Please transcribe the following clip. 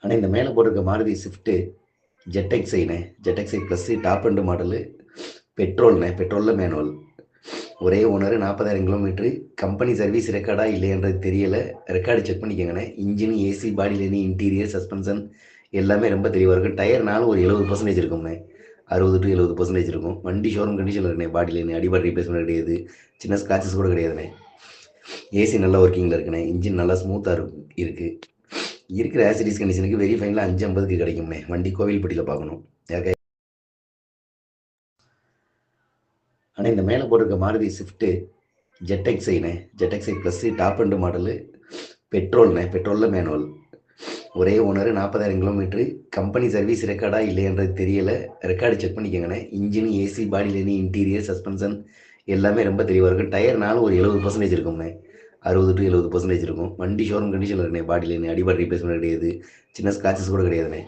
ஆனால் இந்த மேலே போட்டிருக்க மாருதி ஸ்விஃப்ட்டு ஜெட்எக்ஸைண்ணே, ZXi plus top end model, பெட்ரோல்ண்ணே, பெட்ரோலில் மேனுவல், ஒரே ஓனர், 40,000 கிலோமீட்ரு. கம்பெனி சர்வீஸ் ரெக்கார்டா இல்லையன்றது தெரியலை, ரெக்கார்டு செக் பண்ணிக்கோங்கண்ணே. Engine, AC, body lining, interior, suspension எல்லாமே ரொம்ப தெளிவாக இருக்கும். டயர்னாலும் ஒரு 70% இருக்கும்ண்ணே, 60 to 70% இருக்கும். வண்டி ஷோரூம் கண்டிஷனில் இருக்குண்ணே. பாடி லைன் அடிபாடி ரீப்ளேஸ்மெண்ட் கிடையாது, சின்ன ஸ்க்ராச்சஸ் கூட கிடையாதுண்ணே. ஏசி நல்லா ஒர்க்கிங்கில் இருக்குண்ணே. இன்ஜின் நல்லா ஸ்மூத்தாக இருக்குது. இருக்கிற ஆசிடிஸ் கண்டிஷனுக்கு வெரி ஃபைனில் 550 கிடைக்கும்ண்ணே. வண்டி கோவில்பட்டியில் பார்க்கணும். ஆனால் இந்த மேலே போட்டிருக்க மாருதி ஸ்விஃப்ட்டு ஜெட்எக்ஸைண்ணே, ZXi plus top end model, பெட்ரோல்ண்ணே, பெட்ரோலில் மேனுவல், ஒரே ஓனர், 40,000 கிலோமீட்ரு. கம்பெனி சர்வீஸ் ரெக்கார்டா இல்லையன்றது தெரியலை, ரெக்கார்டு செக் பண்ணிக்கோங்கண்ணே. Engine, AC, body lining, interior, suspension எல்லாமே ரொம்ப தெளிவாக இருக்கும். டயர்னாலும் ஒரு 70% இருக்கும்ண்ணே, 60 to 70% இருக்கும். வண்டி ஷோரூம் கண்டிஷனில் இருக்குண்ணே. பாடி லைன் அடிபாடி ரீப்ளேஸ்மெண்ட் கிடையாது, சின்ன ஸ்க்ராச்சஸ் கூட கிடையாதுண்ணே.